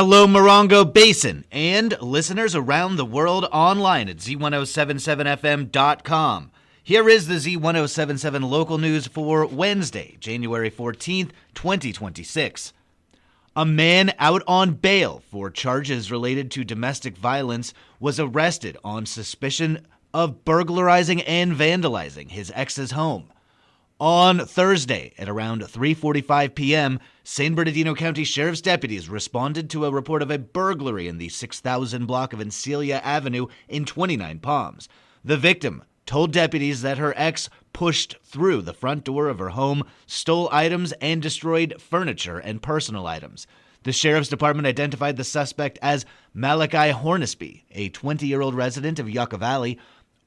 Hello, Morongo Basin, and listeners around the world online at Z107.7 FM.com. Here is the Z107.7 Local News for Wednesday, January 14th, 2026. A man out on bail for charges related to domestic violence was arrested on suspicion of burglarizing and vandalizing his ex's home. On Thursday at around 3:45 p.m., San Bernardino County Sheriff's deputies responded to a report of a burglary in the 6,000 block of Encilia Avenue in 29 Palms. The victim told deputies that her ex pushed through the front door of her home, stole items, and destroyed furniture and personal items. The Sheriff's Department identified the suspect as Malachi Hornisby, a 20-year-old resident of Yucca Valley.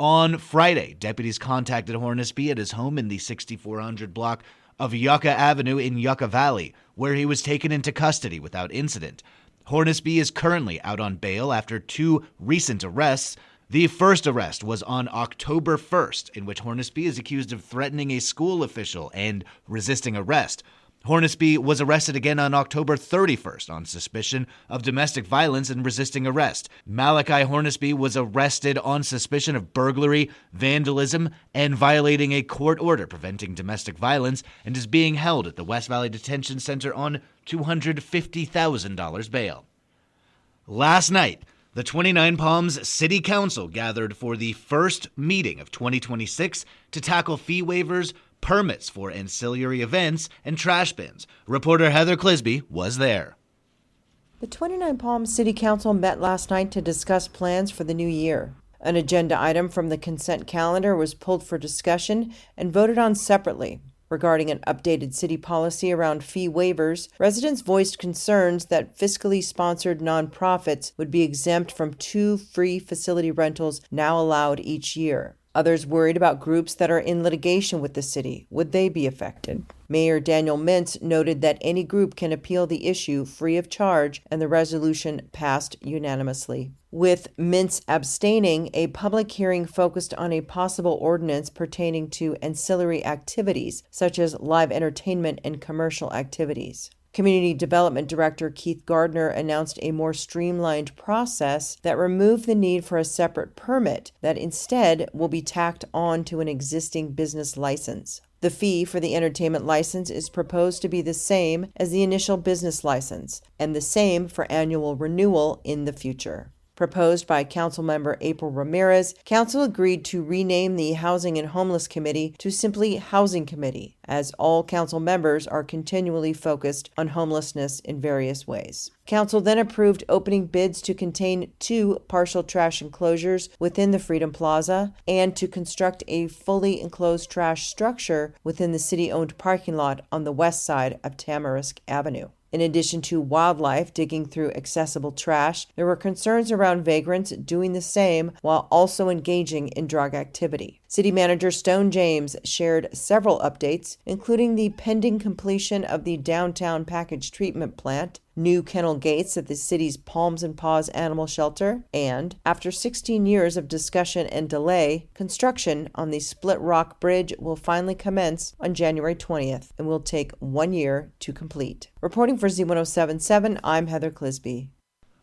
On Friday, deputies contacted Hornisby at his home in the 6400 block of Yucca Avenue in Yucca Valley, where he was taken into custody without incident. Hornisby is currently out on bail after two recent arrests. The first arrest was on October 1st, in which Hornisby is accused of threatening a school official and resisting arrest. Hornisby was arrested again on October 31st on suspicion of domestic violence and resisting arrest. Malachi Hornisby was arrested on suspicion of burglary, vandalism, and violating a court order preventing domestic violence and is being held at the West Valley Detention Center on $250,000 bail. Last night, the 29 Palms City Council gathered for the first meeting of 2026 to tackle fee waivers, permits for ancillary events, and trash bins. Reporter Heather Clisby was there. The 29 Palms City Council met last night to discuss plans for the new year. An agenda item from the consent calendar was pulled for discussion and voted on separately. Regarding an updated city policy around fee waivers, residents voiced concerns that fiscally sponsored nonprofits would be exempt from 2 free facility rentals now allowed each year. Others worried about groups that are in litigation with the city. Would they be affected? Mayor Daniel Mintz noted that any group can appeal the issue free of charge, and the resolution passed unanimously. With Mintz abstaining, a public hearing focused on a possible ordinance pertaining to ancillary activities, such as live entertainment and commercial activities. Community Development Director Keith Gardner announced a more streamlined process that removed the need for a separate permit that instead will be tacked on to an existing business license. The fee for the entertainment license is proposed to be the same as the initial business license and the same for annual renewal in the future. Proposed by Councilmember April Ramirez, Council agreed to rename the Housing and Homeless Committee to simply Housing Committee, as all Council members are continually focused on homelessness in various ways. Council then approved opening bids to contain 2 partial trash enclosures within the Freedom Plaza and to construct a fully enclosed trash structure within the city-owned parking lot on the west side of Tamarisk Avenue. In addition to wildlife digging through accessible trash, there were concerns around vagrants doing the same while also engaging in drug activity. City Manager Stone James shared several updates, including the pending completion of the downtown package treatment plant, new kennel gates at the city's Palms and Paws Animal Shelter, and, after 16 years of discussion and delay, construction on the Split Rock Bridge will finally commence on January 20th and will take 1 year to complete. Reporting for Z107.7, I'm Heather Clisby.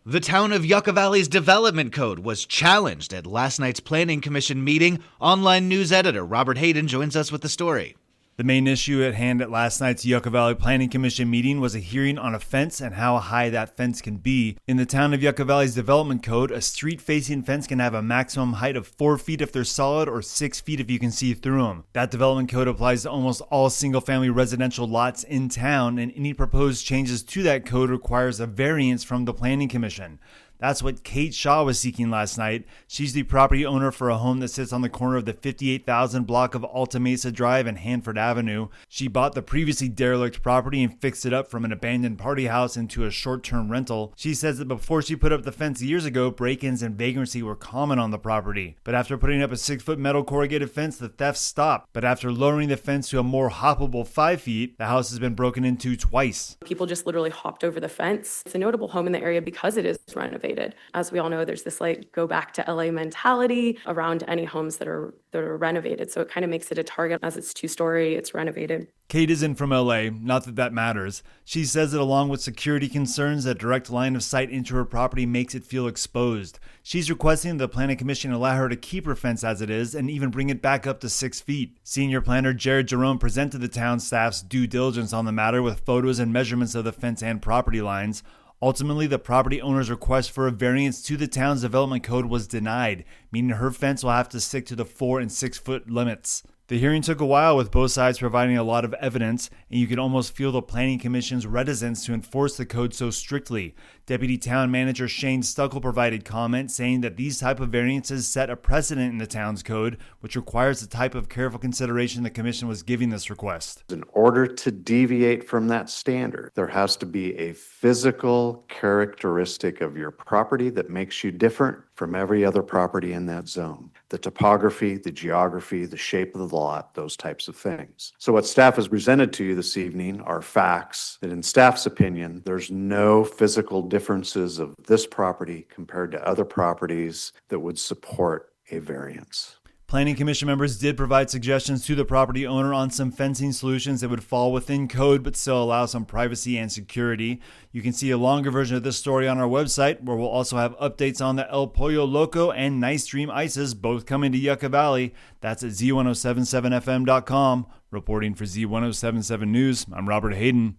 The town of Yucca Valley's development code was challenged at last night's Planning Commission meeting. Online news editor Robert Hayden joins us with the story. The main issue at hand at last night's Yucca Valley Planning Commission meeting was a hearing on a fence and how high that fence can be. In the town of Yucca Valley's development code, a street-facing fence can have a maximum height of 4 feet if they're solid or 6 feet if you can see through them. That development code applies to almost all single-family residential lots in town, and any proposed changes to that code requires a variance from the Planning Commission. That's what Kate Shaw was seeking last night. She's the property owner for a home that sits on the corner of the 58,000 block of Alta Mesa Drive and Hanford Avenue. She bought the previously derelict property and fixed it up from an abandoned party house into a short-term rental. She says that before she put up the fence years ago, break-ins and vagrancy were common on the property. But after putting up a 6-foot metal corrugated fence, the theft stopped. But after lowering the fence to a more hoppable 5 feet, the house has been broken into twice. People just literally hopped over the fence. It's a notable home in the area because it is renovated. renovated. As we all know, there's this like go back to LA mentality around any homes that are renovated. So it kind of makes it a target as it's 2-story, it's renovated. Kate isn't from LA, not that that matters. She says that along with security concerns, a direct line of sight into her property makes it feel exposed. She's requesting the Planning Commission allow her to keep her fence as it is and even bring it back up to 6 feet. Senior planner Jared Jerome presented the town staff's due diligence on the matter with photos and measurements of the fence and property lines. Ultimately, the property owner's request for a variance to the town's development code was denied, meaning her fence will have to stick to the 4 and 6 foot limits. The hearing took a while with both sides providing a lot of evidence, and you could almost feel the Planning Commission's reticence to enforce the code so strictly. Deputy Town Manager Shane Stuckel provided comment saying that these type of variances set a precedent in the town's code, which requires the type of careful consideration the Commission was giving this request. In order to deviate from that standard, there has to be a physical characteristic of your property that makes you different from every other property in that zone. The topography, the geography, the shape of the lot, those types of things. So what staff has presented to you this evening are facts that in staff's opinion, there's no physical differences of this property compared to other properties that would support a variance. Planning Commission members did provide suggestions to the property owner on some fencing solutions that would fall within code but still allow some privacy and security. You can see a longer version of this story on our website, where we'll also have updates on the El Pollo Loco and Nice Dream Ices, both coming to Yucca Valley. That's at Z107.7fm.com. Reporting for Z107.7 News, I'm Robert Hayden.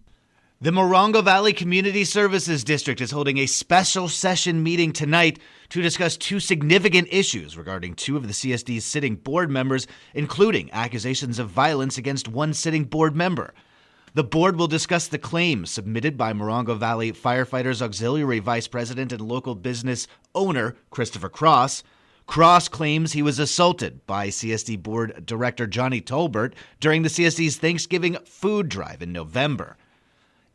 The Morongo Valley Community Services District is holding a special session meeting tonight to discuss two significant issues regarding two of the CSD's sitting board members, including accusations of violence against one sitting board member. The board will discuss the claims submitted by Morongo Valley Firefighters Auxiliary Vice President and local business owner Christopher Cross. Cross claims he was assaulted by CSD Board Director Johnny Tolbert during the CSD's Thanksgiving food drive in November.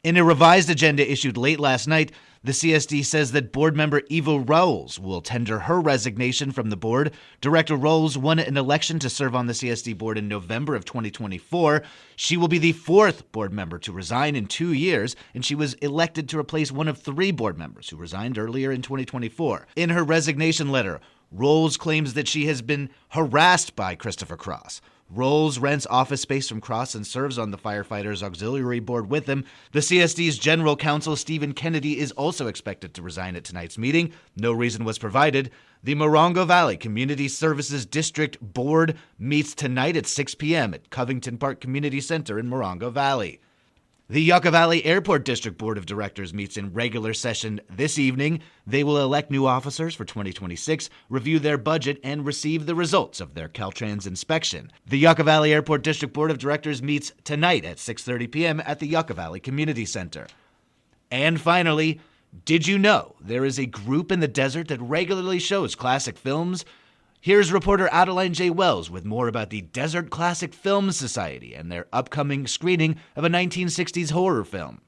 In a revised agenda issued late last night, the CSD says that board member Eva Rolls will tender her resignation from the board. Director Rolls won an election to serve on the CSD board in November of 2024. She will be the fourth board member to resign in 2 years, and she was elected to replace one of 3 board members who resigned earlier in 2024. In her resignation letter, Rolls claims that she has been harassed by Christopher Cross. Rolls rents office space from Cross and serves on the Firefighters Auxiliary Board with him. The CSD's General Counsel, Stephen Kennedy, is also expected to resign at tonight's meeting. No reason was provided. The Morongo Valley Community Services District Board meets tonight at 6 p.m. at Covington Park Community Center in Morongo Valley. The Yucca Valley Airport District Board of Directors meets in regular session this evening. They will elect new officers for 2026, review their budget, and receive the results of their Caltrans inspection. The Yucca Valley Airport District Board of Directors meets tonight at 6:30 p.m. at the Yucca Valley Community Center. And finally, did you know there is a group in the desert that regularly shows classic films? Here's reporter Adeline J. Wells with more about the Desert Classic Film Society and their upcoming screening of a 1960s horror film.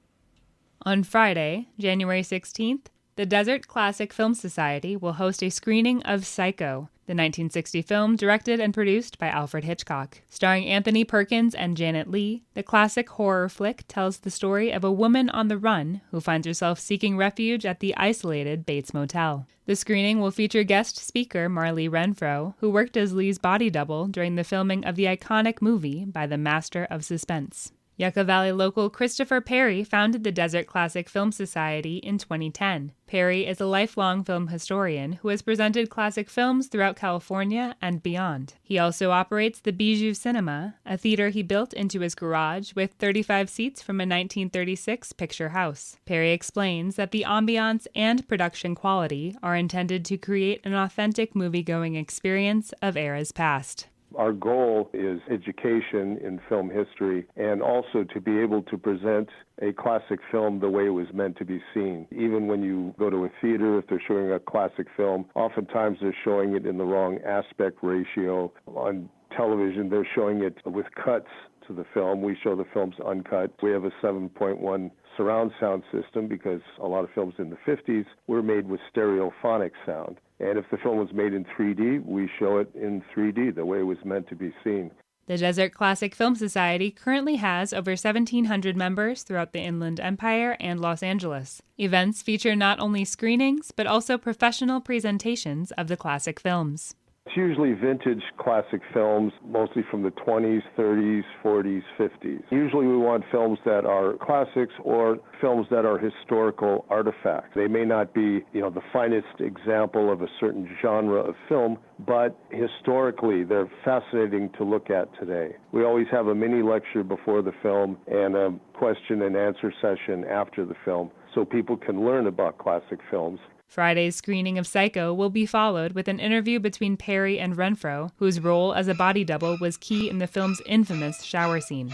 On Friday, January 16th, the Desert Classic Film Society will host a screening of Psycho, the 1960 film directed and produced by Alfred Hitchcock. Starring Anthony Perkins and Janet Leigh, the classic horror flick tells the story of a woman on the run who finds herself seeking refuge at the isolated Bates Motel. The screening will feature guest speaker Marlee Renfro, who worked as Lee's body double during the filming of the iconic movie by the master of suspense. Yucca Valley local Christopher Perry founded the Desert Classic Film Society in 2010. Perry is a lifelong film historian who has presented classic films throughout California and beyond. He also operates the Bijou Cinema, a theater he built into his garage with 35 seats from a 1936 picture house. Perry explains that the ambiance and production quality are intended to create an authentic movie-going experience of eras past. Our goal is education in film history and also to be able to present a classic film the way it was meant to be seen. Even when you go to a theater, if they're showing a classic film, oftentimes they're showing it in the wrong aspect ratio. On television, they're showing it with cuts to the film. We show the films uncut. We have a 7.1 surround sound system because a lot of films in the 50s were made with stereophonic sound. And if the film was made in 3D, we show it in 3D, the way it was meant to be seen. The Desert Classic Film Society currently has over 1,700 members throughout the Inland Empire and Los Angeles. Events feature not only screenings, but also professional presentations of the classic films. It's usually vintage classic films, mostly from the 20s, 30s, 40s, 50s. Usually we want films that are classics or films that are historical artifacts. They may not be, the finest example of a certain genre of film, but historically they're fascinating to look at today. We always have a mini lecture before the film and a question and answer session after the film so people can learn about classic films. Friday's screening of Psycho will be followed with an interview between Perry and Renfro, whose role as a body double was key in the film's infamous shower scene.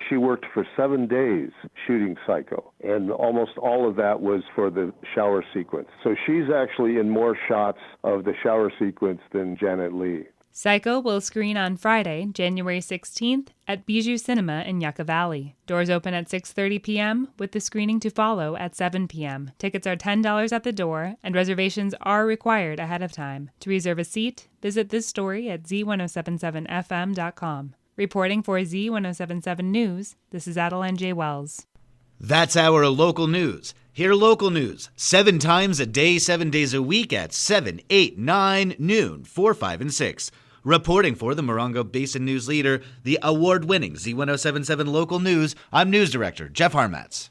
She worked for 7 days shooting Psycho, and almost all of that was for the shower sequence. So she's actually in more shots of the shower sequence than Janet Leigh. Psycho will screen on Friday, January 16th at Bijou Cinema in Yucca Valley. Doors open at 6:30 p.m., with the screening to follow at 7 p.m. Tickets are $10 at the door, and reservations are required ahead of time. To reserve a seat, visit this story at Z107.7fm.com. Reporting for Z107.7 News, this is Adeline J. Wells. That's our local news. Hear local news 7 times a day, 7 days a week at 7, 8, 9, noon, 4, 5, and 6. Reporting for the Morongo Basin News Leader, the award-winning Z107.7 Local News, I'm News Director Jeff Harmatz.